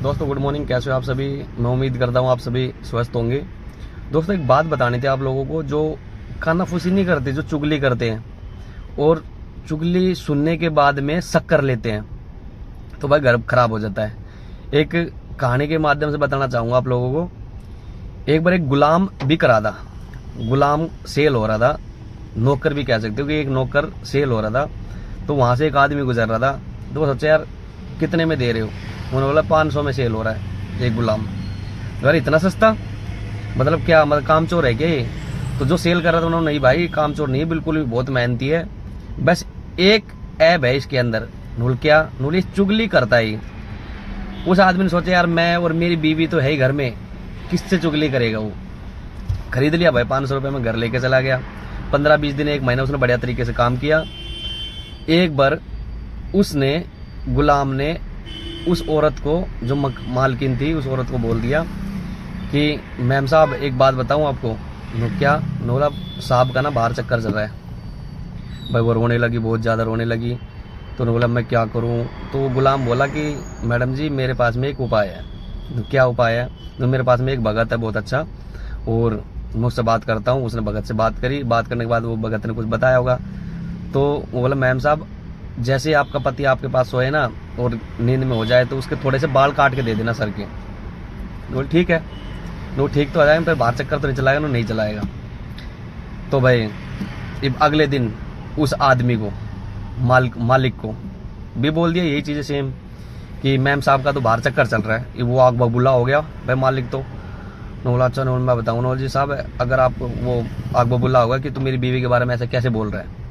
दोस्तों good morning, कैसे हो आप सभी। मैं उम्मीद करता हूँ आप सभी स्वस्थ होंगे। दोस्तों एक बात बतानी थी आप लोगों को, जो कानाफूसी नहीं करते, जो चुगली करते हैं और चुगली सुनने के बाद में शक कर लेते हैं, तो भाई घर खराब हो जाता है। एक कहानी के माध्यम से बताना चाहूँगा आप लोगों को। एक बार एक गुलाम बिक रहा था, गुलाम सेल हो रहा था, नौकर भी कह सकते हो कि एक नौकर सेल हो रहा था। तो वहाँ से एक आदमी गुजर रहा था, तो वो सोचा यार कितने में दे रहे हो। उन्होंने बोला 500 में सेल हो रहा है एक गुलाम। यार इतना सस्ता, मतलब क्या, मतलब कामचोर है क्या ये। तो जो सेल कर रहा था उन्होंने, नहीं भाई कामचोर नहीं है, बिल्कुल भी बहुत मेहनती है, बस एक ऐब है इसके अंदर। नूल क्या, नूल ये चुगली करता है। उस आदमी ने सोचा यार मैं और मेरी बीवी तो है ही घर में, किससे चुगली करेगा। वो खरीद लिया भाई, 500 रुपये में घर लेके चला गया। 15-20 दिन, एक महीना उसने बढ़िया तरीके से काम किया। एक बार उसने, गुलाम ने उस औरत को, जो मालकिन थी, उस औरत को बोल दिया कि मैम साहब एक बात बताऊं आपको। नो क्या, नोला साहब का ना बाहर चक्कर चल रहा है। भाई वो रोने लगी, बहुत ज़्यादा रोने लगी। तो उन्होंने बोला मैं क्या करूं। तो गुलाम बोला कि मैडम जी मेरे पास में एक उपाय है। क्या उपाय है। तो मेरे पास में एक भगत है बहुत अच्छा, और मैं उससे बात करता हूँ। उसने भगत से बात करी, बात करने के बाद वो भगत ने कुछ बताया होगा। तो वो बोला मैम साहब जैसे आपका पति आपके पास सोए ना और नींद में हो जाए, तो उसके थोड़े से बाल काट के दे देना सर के। बोले ठीक है। वो ठीक तो आ जाएगा, पर बाहर चक्कर तो नहीं चलाएगा, नहीं चलाएगा। तो भाई अगले दिन उस आदमी को, मालिक को भी बोल दिया यही चीज़ें सेम, कि मैम साहब का तो बाहर चक्कर चल रहा है। वो आग बबूला हो गया भाई मालिक। तो नोला अच्छा नोल मैं बताऊँ, नोल जी साहब अगर आप, वो आग बबूला होगा कि तुम मेरी बीवी के बारे में ऐसे कैसे बोल रहे हैं।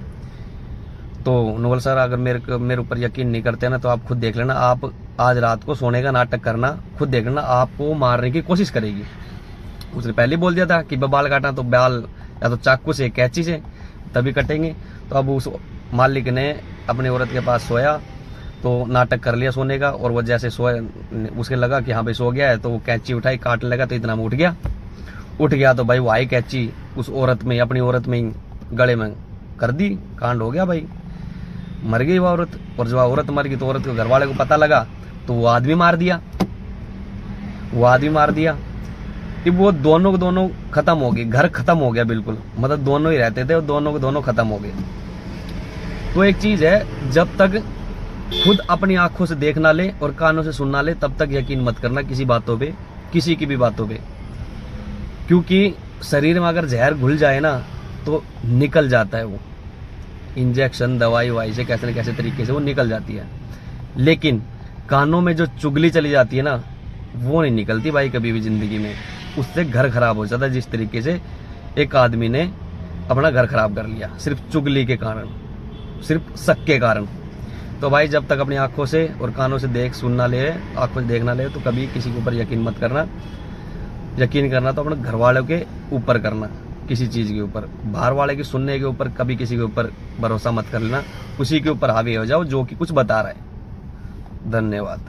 तो नोबल सर अगर मेरे ऊपर यकीन नहीं करते ना, तो आप खुद देख लेना, आप आज रात को सोने का नाटक करना, खुद देख लेना, आपको मारने की कोशिश करेगी। उसने पहले ही बोल दिया था कि बाल काटना तो बाल या तो चाकू से, कैंची से तभी कटेंगे। तो अब उस मालिक ने अपनी औरत के पास सोया, तो नाटक कर लिया सोने का, और वो जैसे सोया, उसके लगा कि हाँ भाई सो गया है, तो वो कैंची उठाई, काटने लगा, तो इतना में उठ गया। तो भाई वो आई कैंची उस औरत में, अपनी औरत में ही गले में कर दी, कांड हो गया भाई, मर गई वो औरत। और जब औरत मर गई तो औरत के घर वाले को पता लगा, तो वो आदमी मार दिया। अब वो दोनों खत्म हो गए, घर खत्म हो गया बिल्कुल, मतलब दोनों ही रहते थे और दोनों खत्म हो गए। तो एक चीज है, जब तक खुद अपनी आंखों से देख ना ले और कानों से सुन ना ले, तब तक यकीन मत करना किसी बातों पे, किसी की भी बातों पे। क्योंकि शरीर में अगर जहर घुल जाए ना, तो निकल जाता है वो, इंजेक्शन दवाई वाई से कैसे न कैसे तरीके से वो निकल जाती है। लेकिन कानों में जो चुगली चली जाती है ना, वो नहीं निकलती भाई कभी भी जिंदगी में। उससे घर खराब हो जाता है, जिस तरीके से एक आदमी ने अपना घर खराब कर लिया सिर्फ चुगली के कारण, सिर्फ शक के कारण। तो भाई जब तक अपनी आंखों से और कानों से सुनना ले, आंखों से देखना ले, तो कभी किसी के ऊपर यकीन मत करना। यकीन करना तो अपने घर वालों के ऊपर करना, किसी चीज के ऊपर। बाहर वाले की सुनने के ऊपर कभी किसी के ऊपर भरोसा मत कर लेना, उसी के ऊपर हावी हो जाओ जो कि कुछ बता रहा है। धन्यवाद।